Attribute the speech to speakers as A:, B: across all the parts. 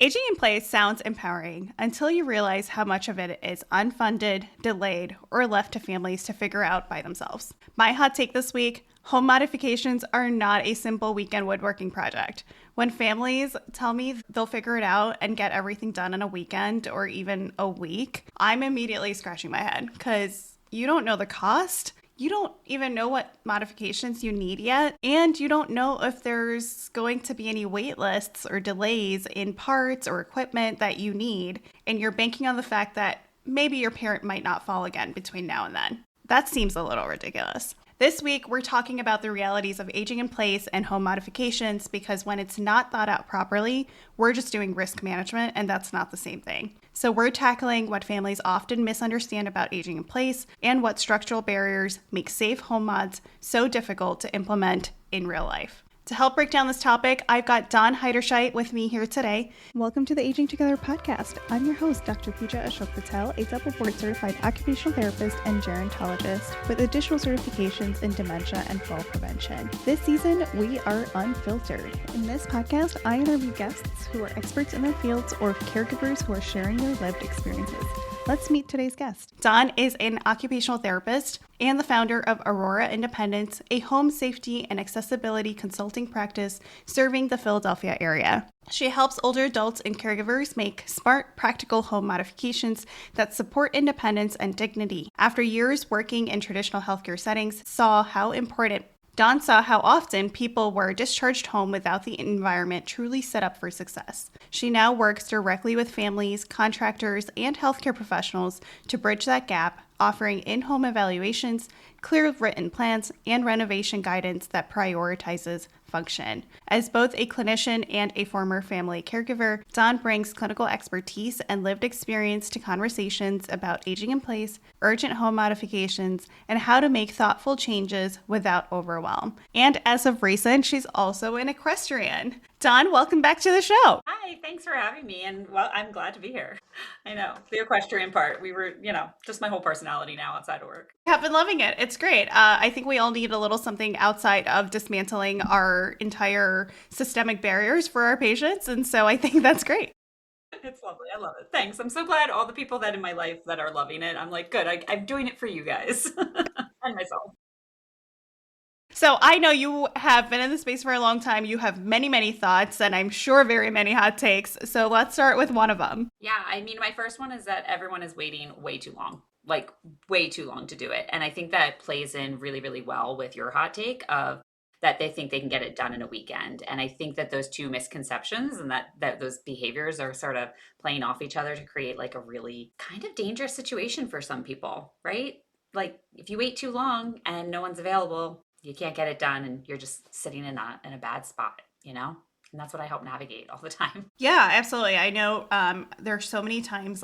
A: Aging in place sounds empowering until you realize how much of it is unfunded, delayed, or left to families to figure out by themselves. My hot take this week: home modifications are not a simple weekend woodworking project. When families tell me they'll figure it out and get everything done in a weekend or even a week, I'm immediately scratching my head because you don't know the cost. You don't even know what modifications you need yet, and you don't know if there's going to be any wait lists or delays in parts or equipment that you need, and you're banking on the fact that maybe your parent might not fall again between now and then. That seems a little ridiculous. This week, we're talking about the realities of aging in place and home modifications because when it's not thought out properly, we're just doing risk management, and that's not the same thing. So we're tackling what families often misunderstand about aging in place and what structural barriers make safe home mods so difficult to implement in real life. To help break down this topic, I've got Dawn Heiderscheidt with me here today.
B: Welcome to the Aging Together podcast. I'm your host, Dr. Pooja A. Patel, a double board certified occupational therapist and gerontologist with additional certifications in dementia and fall prevention. This season, we are unfiltered. In this podcast, I interview guests who are experts in their fields or caregivers who are sharing their lived experiences. Let's meet today's guest.
A: Dawn is an occupational therapist and the founder of Aurora Independence, a home safety and accessibility consulting practice serving the Philadelphia area. She helps older adults and caregivers make smart, practical home modifications that support independence and dignity. After years working in traditional healthcare settings, Dawn saw how often people were discharged home without the environment truly set up for success. She now works directly with families, contractors, and healthcare professionals to bridge that gap, offering in-home evaluations, clear written plans, and renovation guidance that prioritizes function. As both a clinician and a former family caregiver, Dawn brings clinical expertise and lived experience to conversations about aging in place, urgent home modifications, and how to make thoughtful changes without overwhelm. And as of recent, she's also an equestrian. Dawn, welcome back to the show.
C: Hi, thanks for having me. And well, I'm glad to be here. I know the equestrian part, we were, just my whole personality now outside of work.
A: I've been loving it. It's great. I think we all need a little something outside of dismantling our entire systemic barriers for our patients. And so I think that's great.
C: It's lovely. I love it. Thanks. I'm so glad all the people that in my life that are loving it. I'm like, good. I'm doing it for you guys and myself.
A: So I know you have been in the space for a long time. You have many, many thoughts, and I'm sure very many hot takes. So let's start with one of them.
C: Yeah, my first one is that everyone is waiting way too long, like way too long to do it. And I think that plays in really, really well with your hot take of that they think they can get it done in a weekend. And I think that those two misconceptions and that those behaviors are sort of playing off each other to create like a really kind of dangerous situation for some people, right? Like if you wait too long and no one's available, you can't get it done and you're just sitting in a bad spot, And that's what I help navigate all the time.
A: Yeah, absolutely. I know there are so many times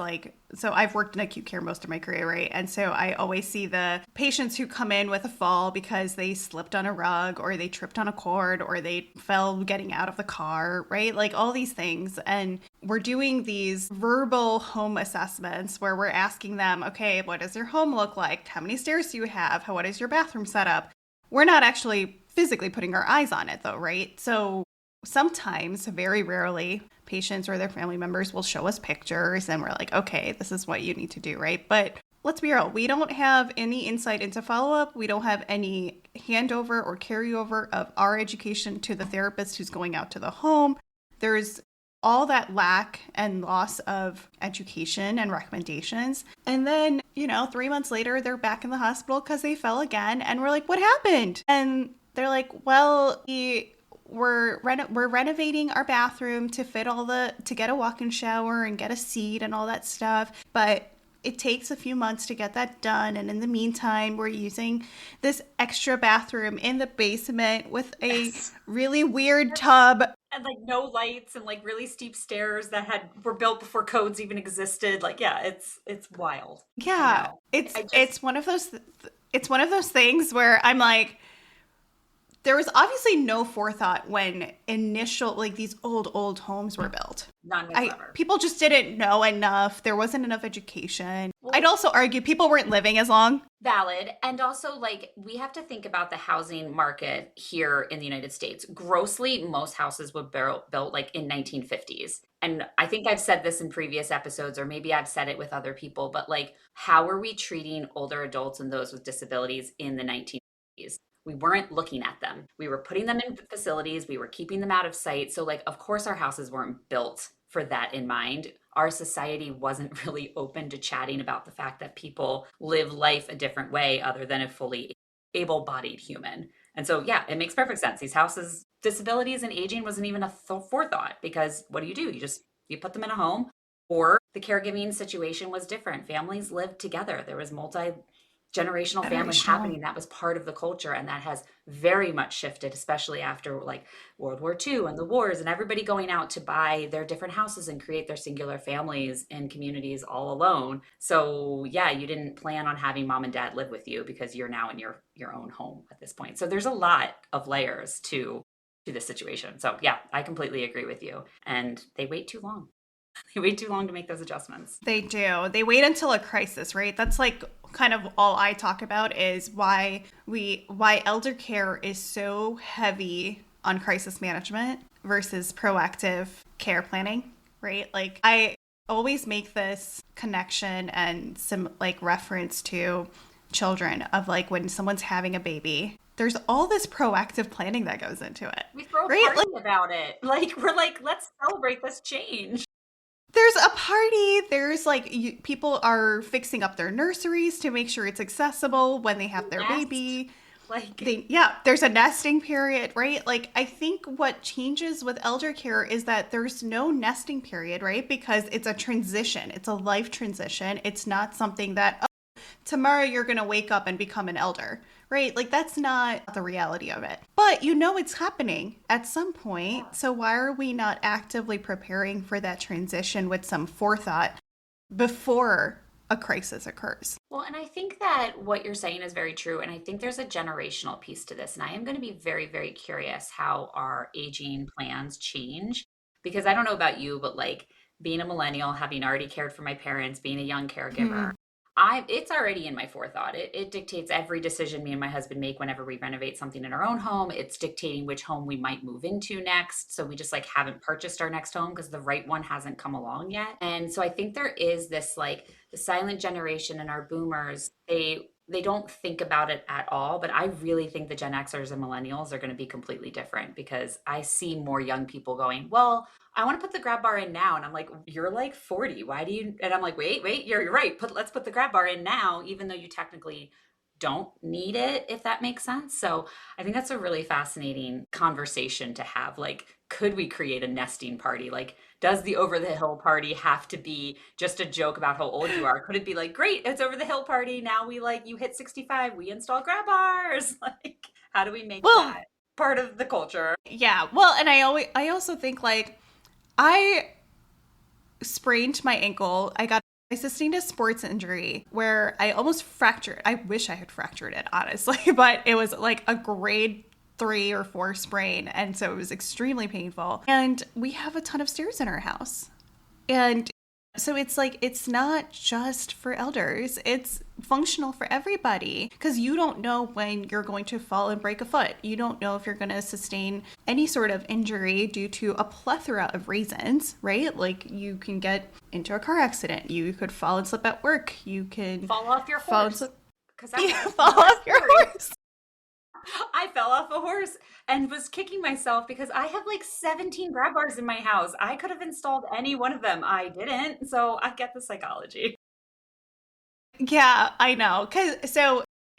A: so I've worked in acute care most of my career, right? And so I always see the patients who come in with a fall because they slipped on a rug or they tripped on a cord or they fell getting out of the car, right? Like all these things. And we're doing these verbal home assessments where we're asking them, okay, what does your home look like? How many stairs do you have? What is your bathroom setup? We're not actually physically putting our eyes on it though, right? So sometimes, very rarely, patients or their family members will show us pictures and we're like, okay, this is what you need to do, right? But let's be real, we don't have any insight into follow-up. We don't have any handover or carryover of our education to the therapist who's going out to the home. There's all that lack and loss of education and recommendations. And then, 3 months later, they're back in the hospital because they fell again. And we're like, what happened? And they're like, well, we're renovating our bathroom to get a walk-in shower and get a seat and all that stuff. But it takes a few months to get that done. And in the meantime, we're using this extra bathroom in the basement with a really weird tub.
C: And like no lights and like really steep stairs that were built before codes even existed. Like, yeah, it's wild.
A: Yeah, it's one of those things where I'm like, there was obviously no forethought when these old homes were built.
C: None whatsoever.
A: People just didn't know enough. There wasn't enough education.
C: Well,
A: I'd also argue people weren't living as long.
C: Valid. And also, like, we have to think about the housing market here in the United States. Grossly, most houses were built like in 1950s. And I think I've said this in previous episodes, or maybe I've said it with other people, but like, how are we treating older adults and those with disabilities in the 1950s? We weren't looking at them. We were putting them in facilities. We were keeping them out of sight. So, like, of course, our houses weren't built for that in mind. Our society wasn't really open to chatting about the fact that people live life a different way other than a fully able-bodied human. And so, yeah, it makes perfect sense. These houses, disabilities and aging wasn't even a forethought, because what do? You put them in a home, or the caregiving situation was different. Families lived together. There was multi-generational family happening. That was part of the culture, and that has very much shifted, especially after like World War II and the wars and everybody going out to buy their different houses and create their singular families and communities all alone. So yeah, you didn't plan on having mom and dad live with you because you're now in your own home at this point. So there's a lot of layers to this situation. So yeah, I completely agree with you. And they wait too long. They wait too long to make those adjustments.
A: They do. They wait until a crisis, right? That's like kind of all I talk about is why elder care is so heavy on crisis management versus proactive care planning, right? Like I always make this connection and some like reference to children of like when someone's having a baby. There's all this proactive planning that goes into it.
C: We throw a
A: right?
C: party about it. Like we're like, let's celebrate this change.
A: There's a party. There's like people are fixing up their nurseries to make sure it's accessible when they have their baby. There's a nesting period, right? Like I think what changes with elder care is that there's no nesting period, right? Because it's a transition. It's a life transition. It's not something that tomorrow you're going to wake up and become an elder, right? Like that's not the reality of it. But you know it's happening at some point. So why are we not actively preparing for that transition with some forethought before a crisis occurs?
C: Well, and I think that what you're saying is very true. And I think there's a generational piece to this. And I am going to be very, very curious how our aging plans change. Because I don't know about you, but like being a millennial, having already cared for my parents, being a young caregiver, it's already in my forethought. It dictates every decision me and my husband make whenever we renovate something in our own home. It's dictating which home we might move into next. So we just like haven't purchased our next home because the right one hasn't come along yet. And so I think there is this like the silent generation and our boomers, they don't think about it at all. But I really think the Gen Xers and millennials are going to be completely different because I see more young people going, well, I want to put the grab bar in now. And I'm like, you're like 40. Why do you? And I'm like, wait, you're right. Let's put the grab bar in now, even though you technically don't need it, if that makes sense. So I think that's a really fascinating conversation to have. Like, could we create a nesting party? Like, does the over the hill party have to be just a joke about how old you are? Could it be like, great, it's over the hill party. Now we like, you hit 65, we install grab bars. Like, how do we make that part of the culture?
A: Yeah. Well, and I also think like, I sprained my ankle. I sustained a sports injury where I almost fractured. I wish I had fractured it, honestly, but it was like a grade 3 or 4 sprain. And so it was extremely painful. And we have a ton of stairs in our house. And so it's like, it's not just for elders. It's functional for everybody because you don't know when you're going to fall and break a foot. You don't know if you're going to sustain any sort of injury due to a plethora of reasons, right? Like you can get into a car accident. You could fall and slip at work. You can
C: fall off your horse.
A: Fall off your horse.
C: I fell off a horse and was kicking myself because I have like 17 grab bars in my house. I could have installed any one of them. I didn't. So I get the psychology.
A: Yeah, I know.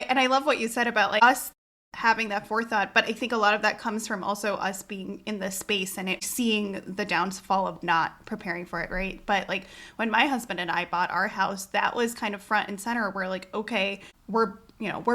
A: And I love what you said about like us having that forethought, but I think a lot of that comes from also us being in the space and seeing the downfall of not preparing for it, right? But like when my husband and I bought our house, that was kind of front and center. We're like, okay, we're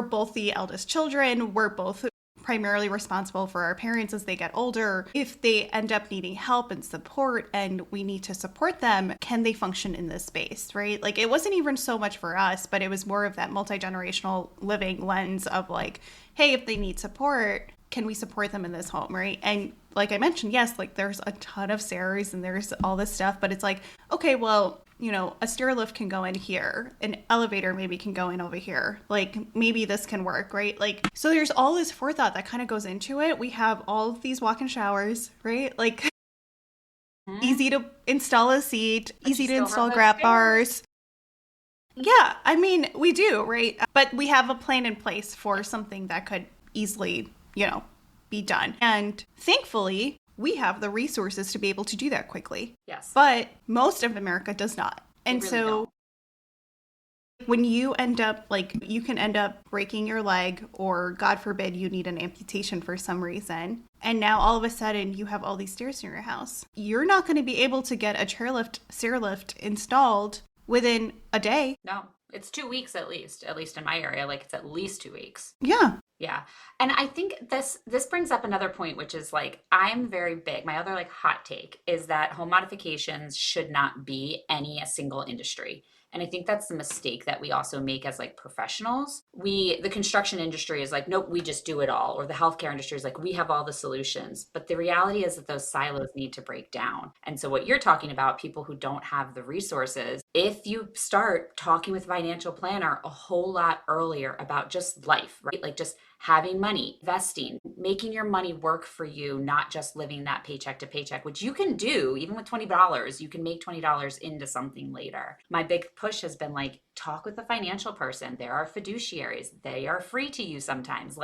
A: both the eldest children. We're both primarily responsible for our parents as they get older. If they end up needing help and support and we need to support them, can they function in this space, right? Like it wasn't even so much for us, but it was more of that multi-generational living lens of like, hey, if they need support, can we support them in this home, right? And like I mentioned, yes, like there's a ton of stairs and there's all this stuff, but it's like, okay, well, a stair lift can go in here, an elevator maybe can go in over here. Like maybe this can work, right? Like, so there's all this forethought that kind of goes into it. We have all of these walk-in showers, right? Like easy to install a seat, easy to install grab bars. Yeah, I mean, we do, right? But we have a plan in place for something that could easily, be done. And thankfully, we have the resources to be able to do that quickly.
C: Yes.
A: But most of America does not. And
C: really
A: so
C: don't.
A: when you end up, you can end up breaking your leg, or God forbid, you need an amputation for some reason. And now all of a sudden you have all these stairs in your house. You're not going to be able to get a stair lift installed within a day.
C: No, it's 2 weeks at least in my area. Like it's at least 2 weeks.
A: Yeah.
C: Yeah. And I think this brings up another point, which is I'm very big. My other hot take is that home modifications should not be a single industry. And I think that's the mistake that we also make as professionals. The construction industry is nope, we just do it all. Or the healthcare industry is we have all the solutions. But the reality is that those silos need to break down. And so what you're talking about, people who don't have the resources, if you start talking with a financial planner a whole lot earlier about just life, right? Just having money, investing, making your money work for you, not just living that paycheck to paycheck, which you can do even with $20. You can make $20 into something later. My big push has been talk with a financial person. There are fiduciaries. They are free to you sometimes.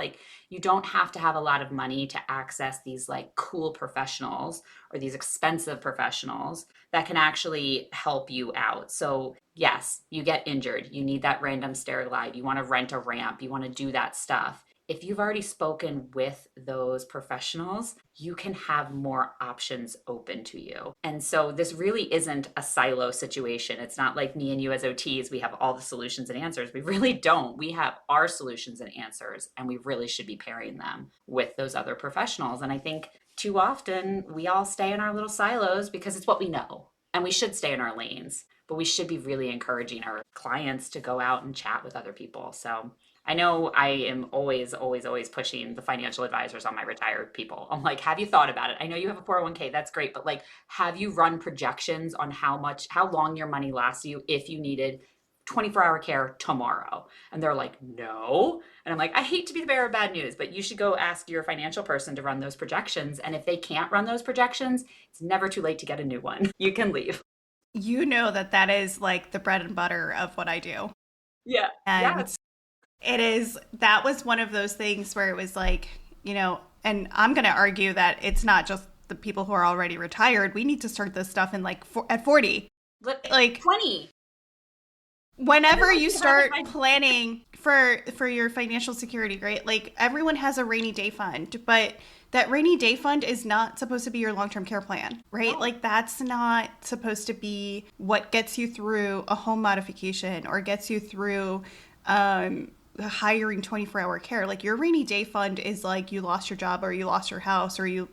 C: You don't have to have a lot of money to access these cool professionals or these expensive professionals that can actually help you out. So yes, you get injured. You need that random stair glide. You want to rent a ramp. You want to do that stuff. If you've already spoken with those professionals, you can have more options open to you. And so this really isn't a silo situation. It's not like me and you as OTs, we have all the solutions and answers. We really don't. We have our solutions and answers, and we really should be pairing them with those other professionals. And I think too often we all stay in our little silos because it's what we know, and we should stay in our lanes, but we should be really encouraging our clients to go out and chat with other people. So I know I am always pushing the financial advisors on my retired people. I'm have you thought about it? I know you have a 401k, that's great, but have you run projections on how long your money lasts you if you needed 24-hour care tomorrow? And they're no. And I'm I hate to be the bearer of bad news, but you should go ask your financial person to run those projections. And if they can't run those projections, it's never too late to get a new one. You can leave.
A: You know that is the bread and butter of what I do.
C: Yeah.
A: And that was one of those things where it was and I'm going to argue that it's not just the people who are already retired. We need to start this stuff in at 40.
C: 20.
A: Whenever you start planning for your financial security, right? Everyone has a rainy day fund, but that rainy day fund is not supposed to be your long-term care plan, right?
C: No.
A: That's not supposed to be what gets you through a home modification or gets you through hiring 24-hour care. Your rainy day fund is you lost your job or you lost your house or you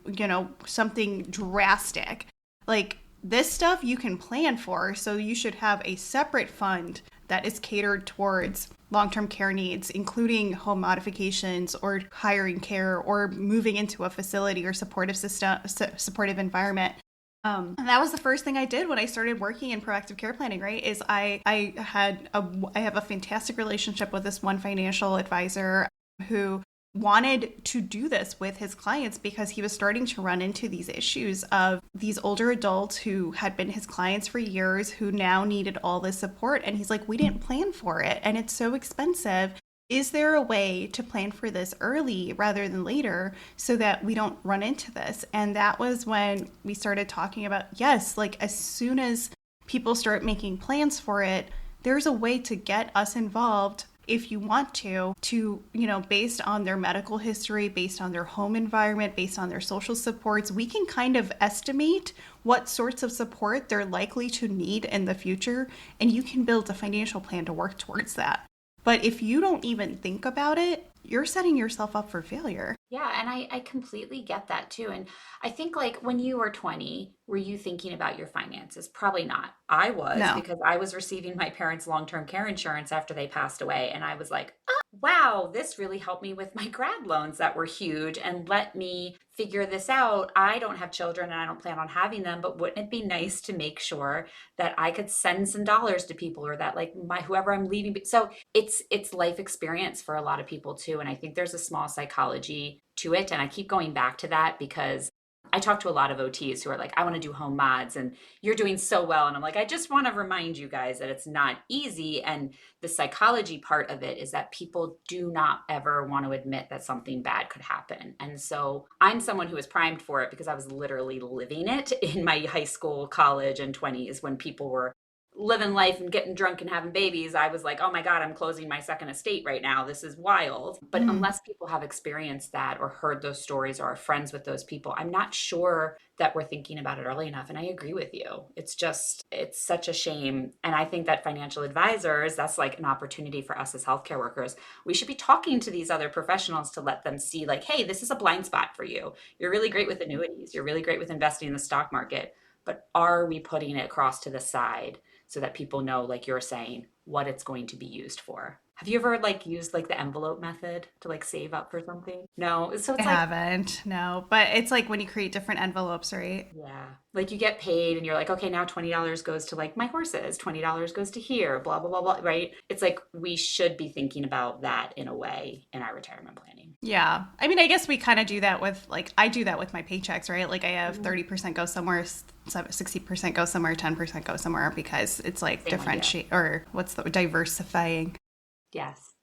A: something drastic. This stuff you can plan for, so you should have a separate fund that is catered towards long-term care needs, including home modifications or hiring care or moving into a facility or supportive environment. And that was the first thing I did when I started working in proactive care planning, right? Is I have a fantastic relationship with this one financial advisor who wanted to do this with his clients because he was starting to run into these issues of these older adults who had been his clients for years who now needed all this support. And he's we didn't plan for it and it's so expensive. Is there a way to plan for this early rather than later so that we don't run into this? And that was when we started talking about, yes, as soon as people start making plans for it, there's a way to get us involved if you want to, based on their medical history, based on their home environment, based on their social supports, we can kind of estimate what sorts of support they're likely to need in the future. And you can build a financial plan to work towards that. But if you don't even think about it, you're setting yourself up for failure.
C: Yeah, and I completely get that too. And I think when you were 20, were you thinking about your finances? Probably not. I was,
A: No.
C: because I was receiving my parents' long-term care insurance after they passed away. And I was wow, this really helped me with my grad loans that were huge and let me figure this out. I don't have children and I don't plan on having them, but wouldn't it be nice to make sure that I could send some dollars to people, or that like my whoever I'm leaving. So it's life experience for a lot of people too. And I think there's a small psychology to it. And I keep going back to that because I talk to a lot of OTs who are like, I want to do home mods and you're doing so well. And I'm like, I just want to remind you guys that it's not easy. And the psychology part of it is that people do not ever want to admit that something bad could happen. And so I'm someone who was primed for it because I was literally living it in my high school, college, and 20s when people were living life and getting drunk and having babies. I was like, oh my God, I'm closing my second estate right now. This is wild. But unless people have experienced that or heard those stories or are friends with those people, I'm not sure that we're thinking about it early enough. And I agree with you. It's such a shame. And I think that financial advisors, that's like an opportunity for us as healthcare workers. We should be talking to these other professionals to let them see like, hey, this is a blind spot for you. You're really great with annuities. You're really great with investing in the stock market. But are we putting it across to the side so that people know, like you're saying, what it's going to be used for? Have you ever like used like the envelope method to like save up for something? No. So
A: I
C: it's like,
A: haven't, no. But it's like when you create different envelopes, right?
C: yeah, like you get paid and you're like, okay, now $20 goes to like my horses, $20 goes to here, blah, blah, blah, blah, right? It's like we should be thinking about that in a way in our retirement planning.
A: Yeah. I mean, I guess we kind of do that with like, I do that with my paychecks, right? Like I have 30% go somewhere, 60% go somewhere, 10% go somewhere because it's like
C: Same
A: differentiate or what's the diversifying.
C: Yes.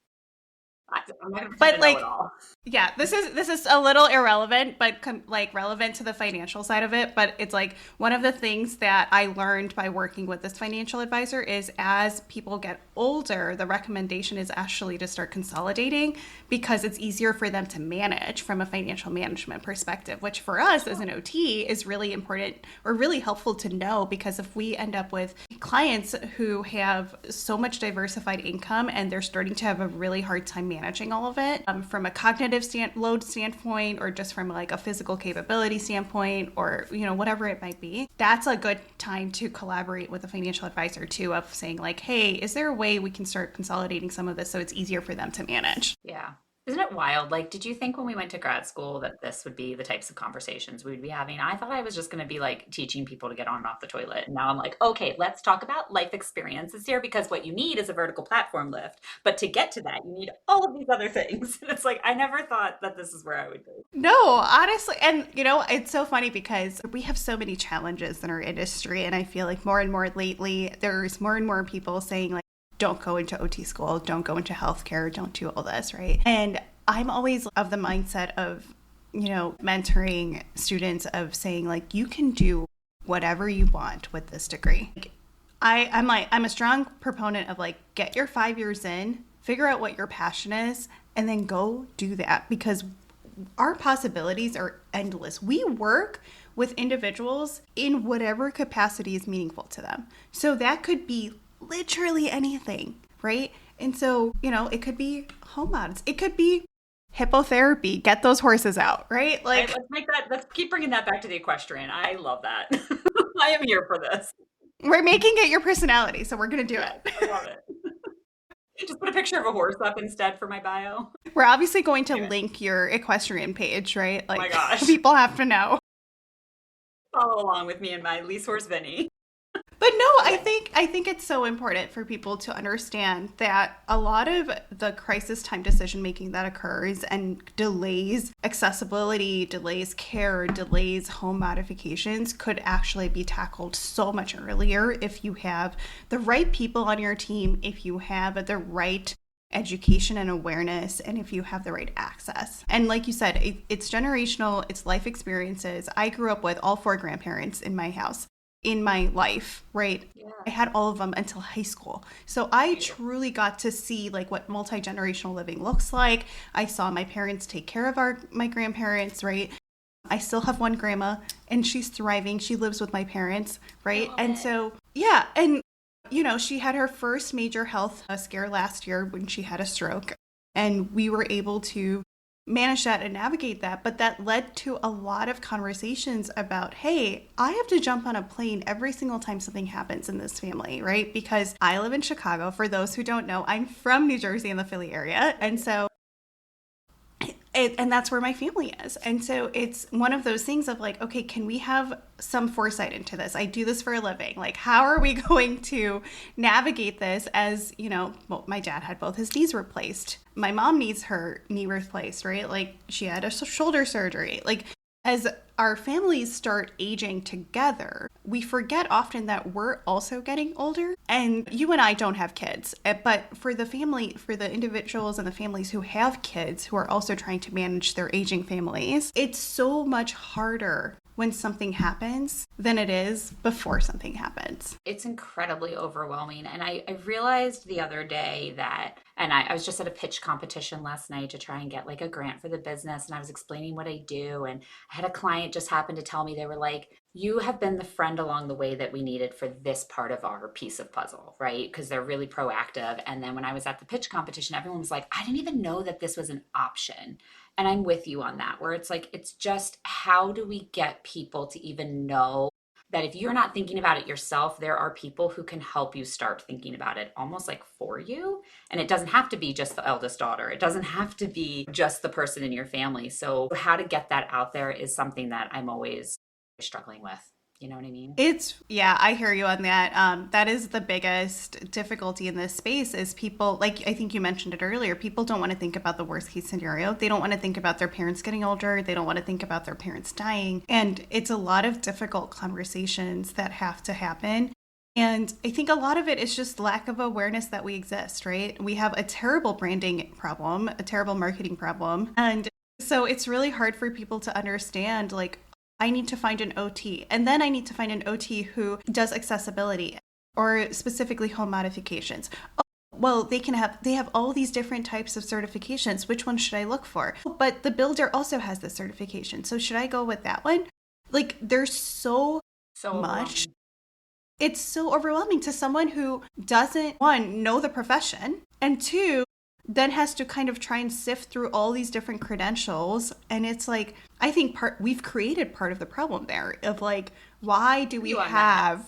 C: I'm not
A: But
C: gonna know
A: like,
C: it all.
A: yeah, this is a little irrelevant, but like relevant to the financial side of it. But it's like one of the things that I learned by working with this financial advisor is as people get older, the recommendation is actually to start consolidating because it's easier for them to manage from a financial management perspective, which for us as an OT is really important or really helpful to know, because if we end up with clients who have so much diversified income and they're starting to have a really hard time managing all of it from a cognitive load standpoint or just from like a physical capability standpoint or whatever it might be, that's a good time to collaborate with a financial advisor too, of saying like, hey, is there a way we can start consolidating some of this so it's easier for them to manage?
C: Yeah. Isn't it wild? Like, did you think when we went to grad school that this would be the types of conversations we would be having? I thought I was just going to be like teaching people to get on and off the toilet. And now I'm like, okay, let's talk about life experiences here, because what you need is a vertical platform lift. But to get to that, you need all of these other things. And it's like, I never thought that this is where I would go.
A: No, honestly. And, it's so funny because we have so many challenges in our industry. And I feel like more and more lately, there's more and more people saying like, don't go into OT school, don't go into healthcare, don't do all this, right? And I'm always of the mindset of, mentoring students of saying like, you can do whatever you want with this degree. I'm a strong proponent of like, get your 5 years in, figure out what your passion is, and then go do that, because our possibilities are endless. We work with individuals in whatever capacity is meaningful to them. So that could be literally anything, right? And so, it could be home mods. It could be hippotherapy. Get those horses out, right? Like,
C: let's keep bringing that back to the equestrian. I love that. I am here for this.
A: We're making it your personality, so we're going to do it.
C: I love it. Just put a picture of a horse up instead for my bio.
A: We're obviously going to link your equestrian page, right? Like,
C: oh my gosh.
A: People have to know.
C: Follow along with me and my lease horse, Vinny.
A: But no, I think it's so important for people to understand that a lot of the crisis time decision making that occurs and delays accessibility, delays care, delays home modifications could actually be tackled so much earlier if you have the right people on your team, if you have the right education and awareness, and if you have the right access. And like you said, it's generational, it's life experiences. I grew up with all 4 grandparents in my house. In my life, right? Yeah. I had all of them until high school. So I truly got to see like what multi-generational living looks like. I saw my parents take care of my grandparents, right? I still have one grandma and she's thriving. She lives with my parents, right? And so, yeah. And, she had her first major health scare last year when she had a stroke. And we were able to manage that and navigate that. But that led to a lot of conversations about, hey, I have to jump on a plane every single time something happens in this family, right? Because I live in Chicago. For those who don't know, I'm from New Jersey in the Philly area. And so and that's where my family is. And so it's one of those things of like, okay, can we have some foresight into this? I do this for a living. Like, how are we going to navigate this as, well, my dad had both his knees replaced. My mom needs her knee replaced, right? Like, she had a shoulder surgery. Like, as our families start aging together, we forget often that we're also getting older. And you and I don't have kids, but for the family, for the individuals and the families who have kids who are also trying to manage their aging families, it's so much harder when something happens than it is before something happens.
C: It's incredibly overwhelming. And I realized the other day that, and I was just at a pitch competition last night to try and get like a grant for the business. And I was explaining what I do. And I had a client just happen to tell me, they were like, you have been the friend along the way that we needed for this part of our piece of puzzle, right? Because they're really proactive. And then when I was at the pitch competition, everyone was like, I didn't even know that this was an option. And I'm with you on that, where it's like, it's just, how do we get people to even know that if you're not thinking about it yourself, there are people who can help you start thinking about it almost like for you. And it doesn't have to be just the eldest daughter. It doesn't have to be just the person in your family. So how to get that out there is something that I'm always struggling with. You know what I mean?
A: Yeah, I hear you on that. That is the biggest difficulty in this space is people, like I think you mentioned it earlier, people don't want to think about the worst case scenario. They don't want to think about their parents getting older. They don't want to think about their parents dying. And it's a lot of difficult conversations that have to happen. And I think a lot of it is just lack of awareness that we exist, right? We have a terrible branding problem, a terrible marketing problem. And so it's really hard for people to understand, like, I need to find an OT, and then I need to find an OT who does accessibility or specifically home modifications. Oh, well, they have all these different types of certifications. Which one should I look for? But the builder also has this certification. So should I go with that one? Like, there's so much. It's so overwhelming to someone who doesn't, one, know the profession, and two, then has to kind of try and sift through all these different credentials. And it's like, I think we've created part of the problem there of like, why do we have...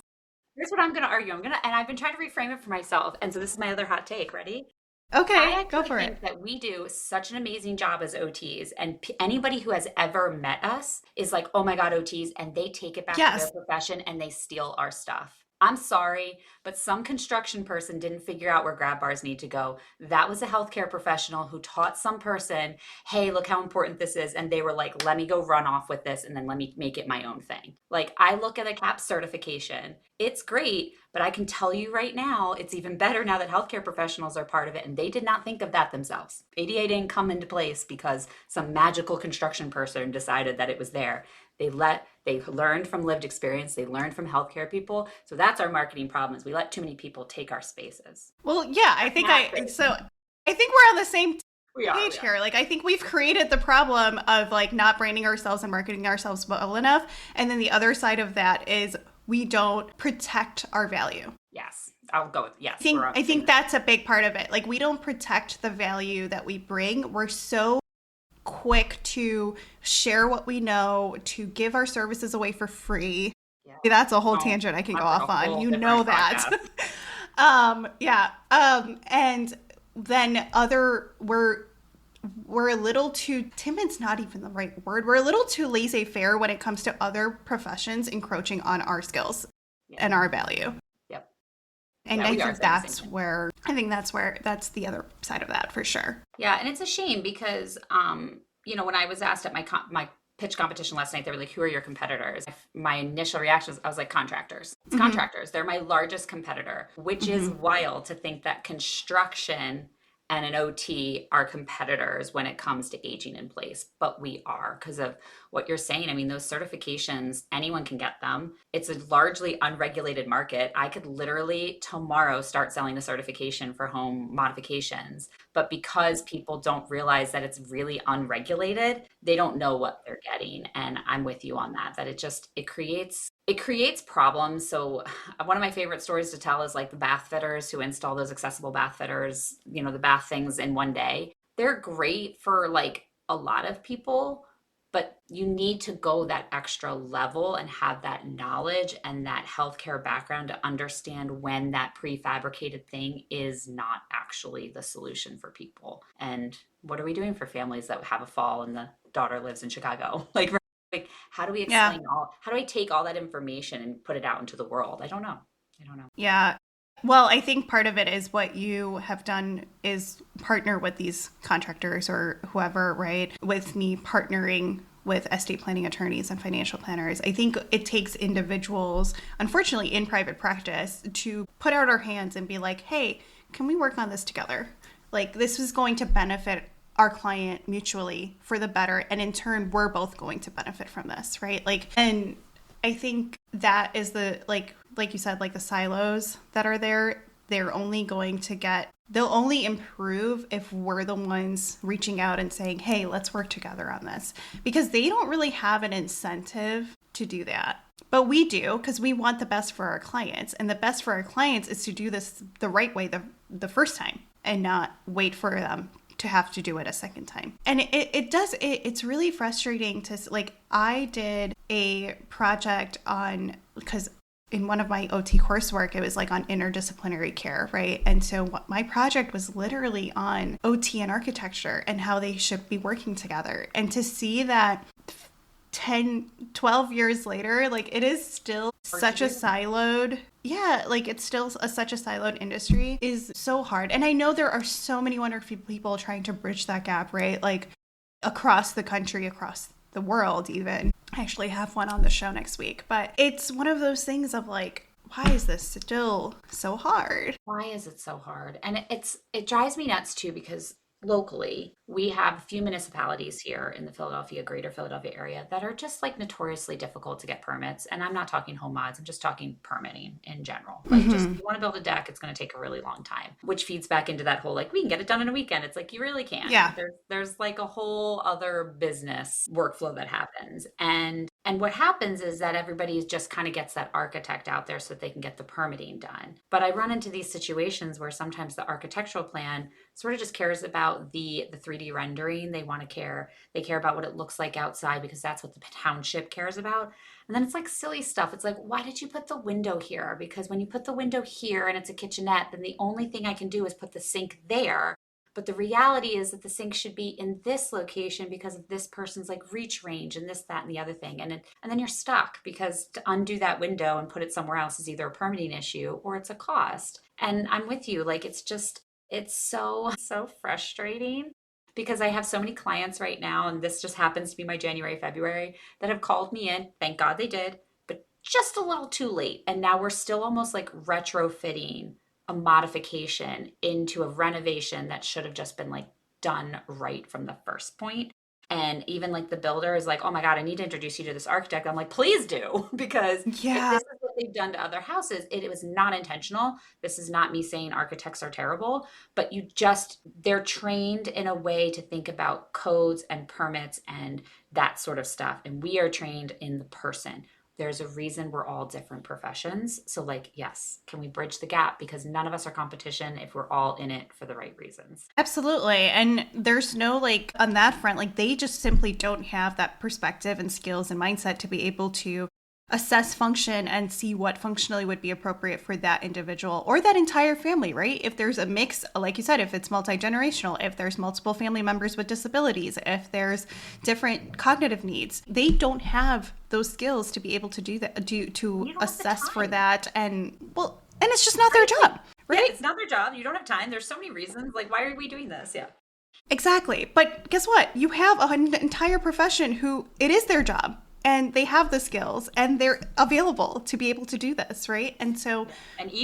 C: Here's what I'm going to argue. And I've been trying to reframe it for myself. And so this is my other hot take. Ready?
A: Okay, go for it.
C: I think that we do such an amazing job as OTs, and anybody who has ever met us is like, oh my God, OTs, and they take it back to their profession and they steal our stuff. I'm sorry, but some construction person didn't figure out where grab bars need to go. That was a healthcare professional who taught some person, hey, look how important this is. And they were like, let me go run off with this and then let me make it my own thing. Like, I look at a CAP certification. It's great, but I can tell you right now, it's even better now that healthcare professionals are part of it. And they did not think of that themselves. ADA didn't come into place because some magical construction person decided that it was there. They learned from lived experience. They learned from healthcare people. So that's our marketing problem, is we let too many people take our spaces.
A: Well, yeah, I think we're on the same page here. Like, I think we've created the problem of like not branding ourselves and marketing ourselves well enough. And then the other side of that is we don't protect our value.
C: Yes. I'll go with yes.
A: I think that's a big part of it. Like, we don't protect the value that we bring. We're so quick to share what we know, to give our services away for free. Yeah. That's a whole tangent I can go off on. You know that. And then we're a little too, timid's not even the right word. We're a little too laissez-faire when it comes to other professions encroaching on our skills and our value.
C: Yep.
A: And I think that's the other side of that for sure.
C: Yeah. And it's a shame because, when I was asked at my pitch competition last night, they were like, who are your competitors? My initial reaction was, I was like, contractors. It's contractors. They're my largest competitor, which is wild to think that construction and an OT are competitors when it comes to aging in place. But we are, because of what you're saying. I mean, those certifications, anyone can get them. It's a largely unregulated market. I could literally tomorrow start selling a certification for home modifications. But because people don't realize that it's really unregulated, they don't know what they're getting. And I'm with you on that it creates problems. So one of my favorite stories to tell is like the bath fitters who install those accessible bath fitters, the bath things in one day. They're great for like a lot of people, but you need to go that extra level and have that knowledge and that healthcare background to understand when that prefabricated thing is not actually the solution for people. And what are we doing for families that have a fall and the daughter lives in Chicago? Like how do we
A: Yeah.
C: explain how do I take all that information and put it out into the world? I don't know. I don't know.
A: Yeah. Well, I think part of it is what you have done is partner with these contractors or whoever, right? With me partnering with estate planning attorneys and financial planners. I think it takes individuals, unfortunately, in private practice to put out our hands and be like, hey, can we work on this together? Like, this is going to benefit our client mutually for the better. And in turn, we're both going to benefit from this, right? Like, and I think that is the, like you said, like the silos that are there, they'll only improve if we're the ones reaching out and saying, hey, let's work together on this. Because they don't really have an incentive to do that. But we do, because we want the best for our clients. And the best for our clients is to do this the right way the first time and not wait for them to have to do it a second time. And it's really frustrating to, like, I did a project on, because in one of my OT coursework, it was like on interdisciplinary care, right? And so my project was literally on OT and architecture and how they should be working together. And to see that 10, 12 years later, like it is still such a siloed, it's still such a siloed industry is so hard. And I know there are so many wonderful people trying to bridge that gap, right? Like across the country, across the world even. I actually have one on the show next week, but it's one of those things of like, why is this still so hard?
C: Why is it so hard? And it drives me nuts too, because locally, we have a few municipalities here in the greater Philadelphia area that are just like notoriously difficult to get permits. And I'm not talking home mods, I'm just talking permitting in general. Like just if you want to build a deck, it's going to take a really long time, which feeds back into that whole, like, we can get it done in a weekend. It's like, you really can't.
A: Yeah.
C: There's like a whole other business workflow that happens. And what happens is that everybody just kind of gets that architect out there so that they can get the permitting done. But I run into these situations where sometimes the architectural plan sort of just cares about the 3D rendering. They care about what it looks like outside because that's what the township cares about. And then it's like silly stuff. It's like, why did you put the window here? Because when you put the window here and it's a kitchenette, then the only thing I can do is put the sink there. But the reality is that the sink should be in this location because of this person's like reach range and this, that, and the other thing. And then you're stuck because to undo that window and put it somewhere else is either a permitting issue or it's a cost. And I'm with you. Like, it's so frustrating because I have so many clients right now, and this just happens to be my January, February, that have called me in. Thank God they did, but just a little too late. And now we're still almost like retrofitting a modification into a renovation that should have just been like done right from the first point. And even like the builder is like, oh my God, I need to introduce you to this architect. I'm like, please do, because if this is what they've done to other houses, it was not intentional. This is not me saying architects are terrible, but they're trained in a way to think about codes and permits and that sort of stuff. And we are trained in the person. There's a reason we're all different professions. So like, yes, can we bridge the gap? Because none of us are competition if we're all in it for the right reasons.
A: Absolutely. And there's no, like, on that front, like they just simply don't have that perspective and skills and mindset to be able to assess function and see what functionally would be appropriate for that individual or that entire family, right? If there's a mix, like you said, if it's multi-generational, if there's multiple family members with disabilities, if there's different cognitive needs, they don't have those skills to be able to do that, to assess for that. And it's just not their job, right?
C: Yeah, it's not their job. You don't have time. There's so many reasons. Like, why are we doing this? Yeah.
A: Exactly. But guess what? You have an entire profession who it is their job. And they have the skills and they're available to be able to do this, right? And so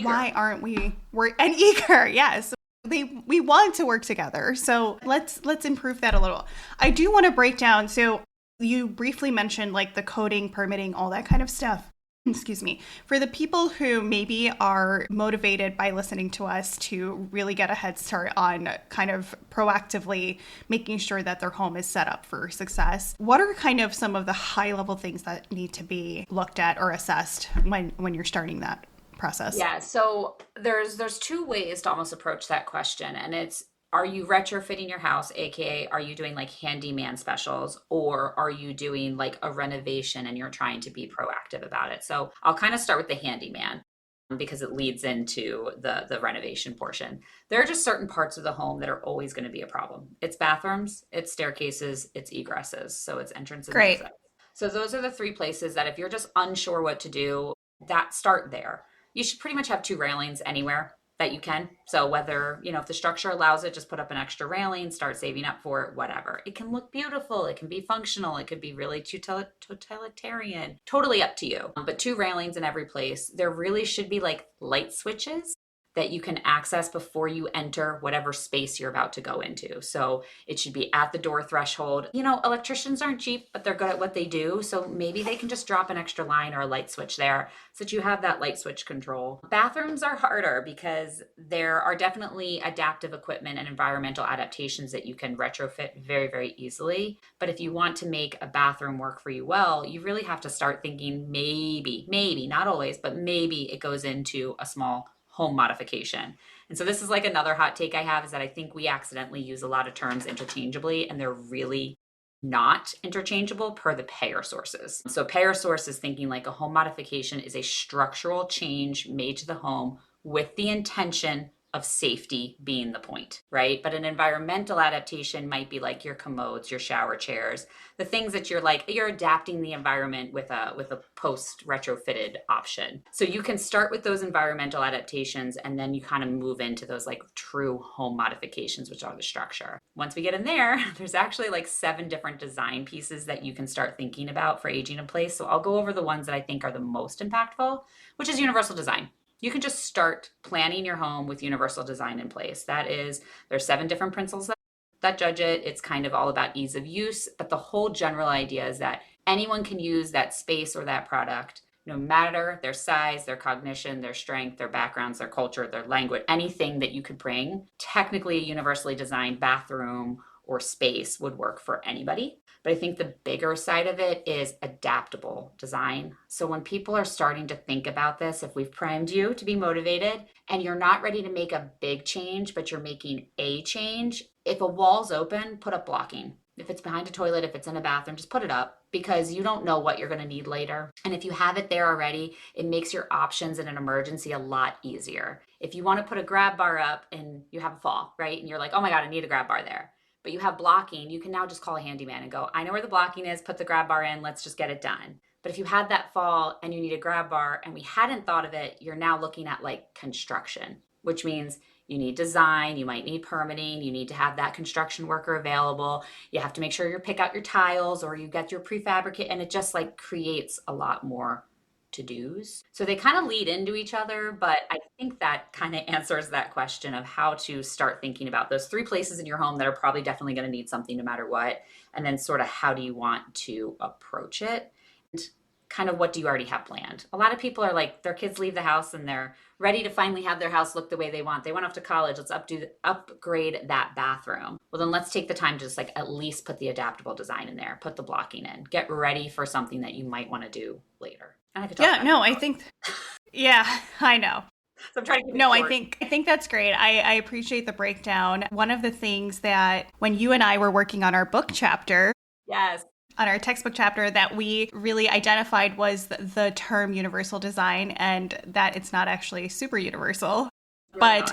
A: why aren't we're eager, yes. We want to work together. So let's improve that a little. I do want to break down. So you briefly mentioned like the coding, permitting, all that kind of stuff. Excuse me. For the people who maybe are motivated by listening to us to really get a head start on kind of proactively making sure that their home is set up for success, what are kind of some of the high level things that need to be looked at or assessed when you're starting that process?
C: Yeah. So there's two ways to almost approach that question. And it's, Are you retrofitting your house, aka are you doing like handyman specials, or are you doing like a renovation and you're trying to be proactive about it? So I'll kind of start with the handyman because it leads into the renovation portion. There are just certain parts of the home that are always going to be a problem. It's bathrooms, it's staircases, it's egresses. So it's entrances and
A: Great.
C: exits. So those are the three places that if you're just unsure what to do, that start there. You should pretty much have two railings anywhere that you can. So whether, if the structure allows it, just put up an extra railing, start saving up for it, whatever. It can look beautiful. It can be functional. It could be really totalitarian. Totally up to you. But two railings in every place. There really should be like light switches that you can access before you enter whatever space you're about to go into. So it should be at the door threshold. Electricians aren't cheap, but they're good at what they do. So maybe they can just drop an extra line or a light switch there so that you have that light switch control. Bathrooms are harder because there are definitely adaptive equipment and environmental adaptations that you can retrofit very, very easily. But if you want to make a bathroom work for you well, you really have to start thinking maybe, not always, but maybe it goes into a small home modification. And so this is like another hot take I have, is that I think we accidentally use a lot of terms interchangeably, and they're really not interchangeable per the payer sources. So payer source is thinking like a home modification is a structural change made to the home with the intention of safety being the point, right? But an environmental adaptation might be like your commodes, your shower chairs, the things that you're adapting the environment with a post retrofitted option. So you can start with those environmental adaptations, and then you kind of move into those like true home modifications, which are the structure. Once we get in there, there's actually like 7 different design pieces that you can start thinking about for aging in place. So I'll go over the ones that I think are the most impactful, which is universal design. You can just start planning your home with universal design in place. That is, there's 7 different principles that judge it. It's kind of all about ease of use, but the whole general idea is that anyone can use that space or that product, no matter their size, their cognition, their strength, their backgrounds, their culture, their language, anything that you could bring. Technically, a universally designed bathroom or space would work for anybody. But I think the bigger side of it is adaptable design. So when people are starting to think about this, if we've primed you to be motivated and you're not ready to make a big change, but you're making a change, if a wall's open, put up blocking. If it's behind a toilet, if it's in a bathroom, just put it up, because you don't know what you're going to need later. And if you have it there already, it makes your options in an emergency a lot easier. If you want to put a grab bar up and you have a fall, right? And you're like, oh my God, I need a grab bar there. But you have blocking, you can now just call a handyman and go, I know where the blocking is, put the grab bar in, let's just get it done. But if you had that fall and you need a grab bar and we hadn't thought of it, you're now looking at like construction, which means you need design, you might need permitting, you need to have that construction worker available. You have to make sure you pick out your tiles or you get your prefabricate, and it just like creates a lot more to-dos. So they kind of lead into each other, but I think that kind of answers that question of how to start thinking about those 3 places in your home that are probably definitely going to need something no matter what. And then sort of how do you want to approach it? And kind of what do you already have planned? A lot of people are like, their kids leave the house and they're ready to finally have their house look the way they want. They went off to college. Let's upgrade that bathroom. Well, then let's take the time to just like at least put the adaptable design in there, put the blocking in, get ready for something that you might want to do later. I
A: think, yeah, I know.
C: So I'm trying to keep it
A: No,
C: short.
A: I think that's great. I appreciate the breakdown. One of the things that when you and I were working on our book chapter,
C: Yes.
A: on our textbook chapter, that we really identified was the term universal design, and that it's not actually super universal, but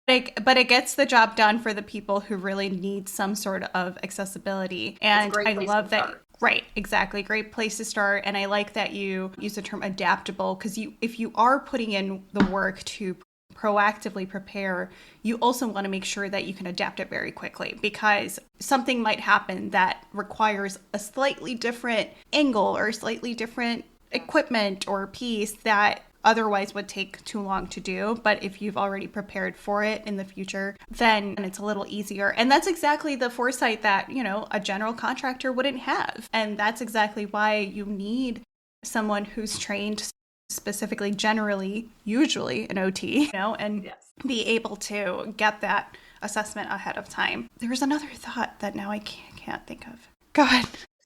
A: it gets the job done for the people who really need some sort of accessibility. And I love that. Right, exactly. Great place to start. And I like that you use the term adaptable, because if you are putting in the work to proactively prepare, you also want to make sure that you can adapt it very quickly, because something might happen that requires a slightly different angle or slightly different equipment or piece that otherwise would take too long to do. But if you've already prepared for it in the future, then it's a little easier. And that's exactly the foresight that, a general contractor wouldn't have. And that's exactly why you need someone who's trained specifically, generally, usually an OT, and be able to get that assessment ahead of time. There was another thought that now I can't think of. Go ahead.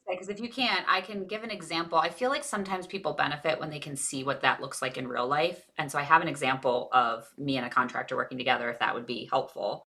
C: Because if you can't, I can give an example. I feel like sometimes people benefit when they can see what that looks like in real life. And so I have an example of me and a contractor working together, if that would be helpful.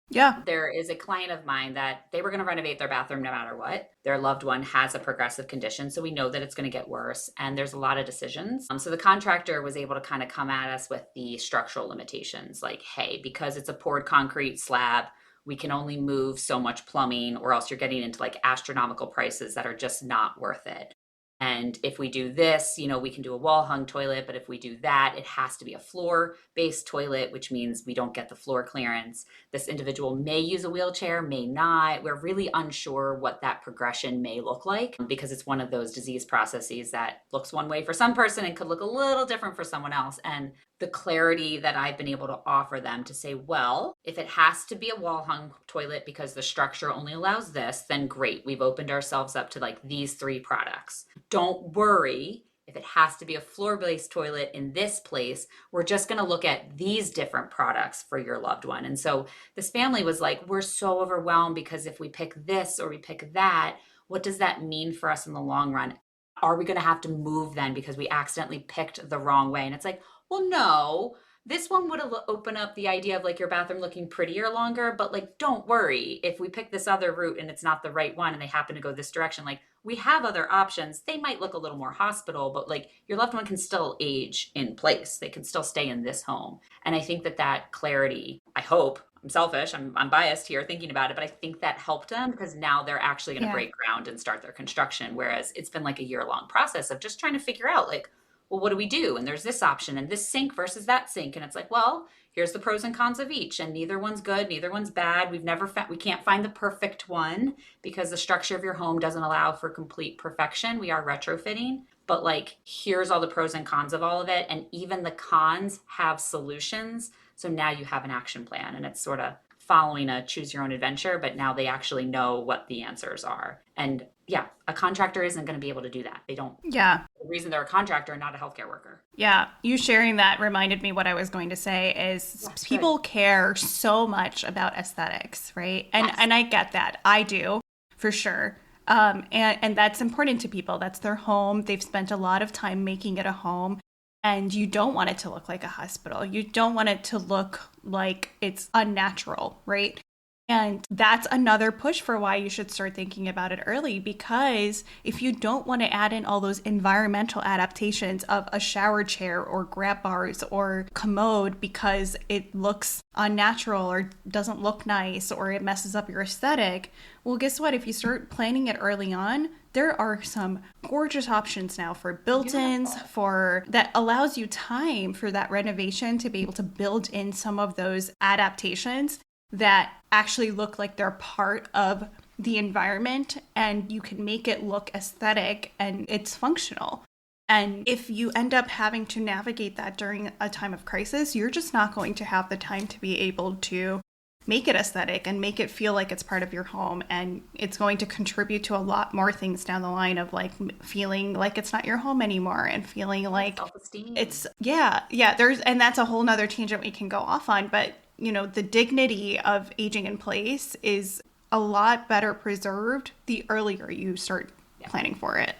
A: Yeah.
C: There is a client of mine that they were going to renovate their bathroom no matter what. Their loved one has a progressive condition, so we know that it's going to get worse, and there's a lot of decisions. So the contractor was able to kind of come at us with the structural limitations, like, hey, because it's a poured concrete slab, we can only move so much plumbing, or else you're getting into like astronomical prices that are just not worth it. And if we do this, we can do a wall hung toilet, but if we do that, it has to be a floor based toilet, which means we don't get the floor clearance. This individual may use a wheelchair, may not. We're really unsure what that progression may look like because it's one of those disease processes that looks one way for some person and could look a little different for someone else. And the clarity that I've been able to offer them to say, well, if it has to be a wall hung toilet because the structure only allows this, then great. We've opened ourselves up to like these 3 products. Don't worry if it has to be a floor-based toilet in this place. We're just going to look at these different products for your loved one. And so this family was like, we're so overwhelmed because if we pick this or we pick that, what does that mean for us in the long run? Are we going to have to move then because we accidentally picked the wrong way? And it's like, well, no, this one would open up the idea of like your bathroom looking prettier longer, but like, don't worry if we pick this other route and it's not the right one and they happen to go this direction, like we have other options. They might look a little more hospital, but like your loved one can still age in place. They can still stay in this home. And I think that clarity, I hope, I'm selfish, I'm biased here thinking about it, but I think that helped them because now they're actually going to break ground and start their construction. Whereas it's been like a year-long process of just trying to figure out like, well, what do we do? And there's this option and this sink versus that sink. And it's like, well, here's the pros and cons of each. And neither one's good, neither one's bad. We can't find the perfect one because the structure of your home doesn't allow for complete perfection. We are retrofitting, but like, here's all the pros and cons of all of it. And even the cons have solutions. So now you have an action plan and it's sort of following a choose your own adventure, but now they actually know what the answers are. And yeah, a contractor isn't going to be able to do that. They don't.
A: Yeah.
C: The reason they're a contractor and not a healthcare worker.
A: Yeah. You sharing that reminded me what I was going to say is
C: That's
A: people
C: good.
A: care so much about aesthetics, right? And I get that. I do, for sure. And that's important to people. That's their home. They've spent a lot of time making it a home. And you don't want it to look like a hospital. You don't want it to look like it's unnatural, right? And that's another push for why you should start thinking about it early, because if you don't want to add in all those environmental adaptations of a shower chair or grab bars or commode because it looks unnatural or doesn't look nice or it messes up your aesthetic, well, guess what? If you start planning it early on, there are some gorgeous options now for built-ins that allows you time for that renovation to be able to build in some of those adaptations that actually look like they're part of the environment, and you can make it look aesthetic and it's functional. And if you end up having to navigate that during a time of crisis, you're just not going to have the time to be able to make it aesthetic and make it feel like it's part of your home. And it's going to contribute to a lot more things down the line of like feeling like it's not your home anymore and feeling like
C: self-esteem.
A: And that's a whole nother tangent we can go off on. But the dignity of aging in place is a lot better preserved the earlier you start planning for it.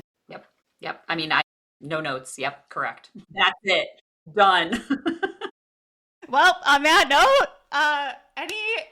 C: Yep. I mean, no notes. Yep. Correct. That's it. Done.
A: Well, on that note,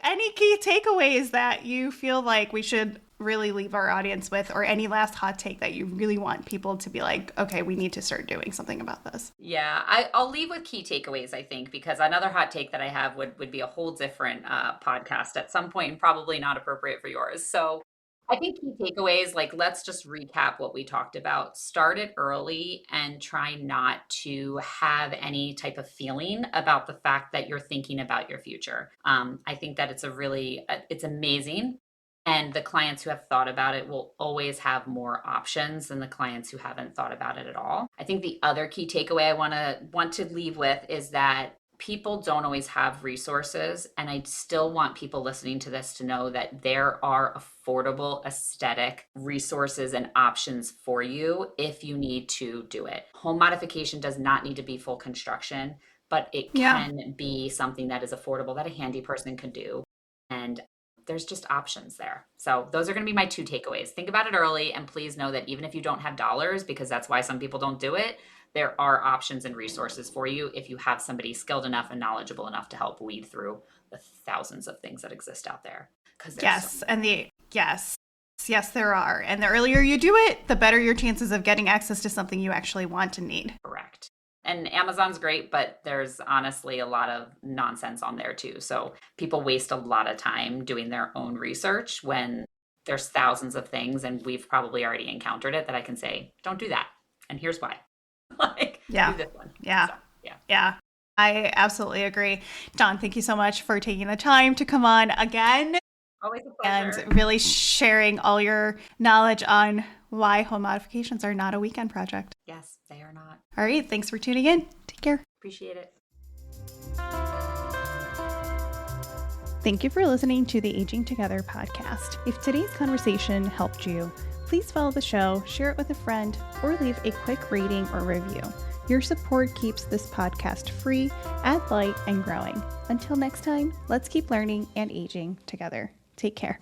A: any key takeaways that you feel like we should really leave our audience with, or any last hot take that you really want people to be like, okay, we need to start doing something about this?
C: Yeah, I'll leave with key takeaways, I think, because another hot take that I have would be a whole different podcast at some point and probably not appropriate for yours. So I think key takeaways, like, let's just recap what we talked about. Start it early and try not to have any type of feeling about the fact that you're thinking about your future. I think that it's amazing. And the clients who have thought about it will always have more options than the clients who haven't thought about it at all. I think the other key takeaway I want to leave with is that people don't always have resources. And I still want people listening to this to know that there are affordable aesthetic resources and options for you if you need to do it. Home modification does not need to be full construction, but it can be something that is affordable that a handy person can do. And there's just options there. So those are going to be my 2 takeaways. Think about it early, and please know that even if you don't have dollars, because that's why some people don't do it, there are options and resources for you if you have somebody skilled enough and knowledgeable enough to help weed through the thousands of things that exist out there.
A: Yes, there are. And the earlier you do it, the better your chances of getting access to something you actually want and need.
C: Correct. And Amazon's great, but there's honestly a lot of nonsense on there too. So people waste a lot of time doing their own research when there's thousands of things, and we've probably already encountered it, that I can say, don't do that. And here's why. Do this one.
A: Yeah. So, yeah. I absolutely agree. Dawn, thank you so much for taking the time to come on again.
C: Always a pleasure.
A: And really sharing all your knowledge on why home modifications are not a weekend project.
C: Yes, they are not.
A: All right. Thanks for tuning in. Take care.
C: Appreciate it.
B: Thank you for listening to the Aging Together podcast. If today's conversation helped you, please follow the show, share it with a friend, or leave a quick rating or review. Your support keeps this podcast free, ad light, and growing. Until next time, let's keep learning and aging together. Take care.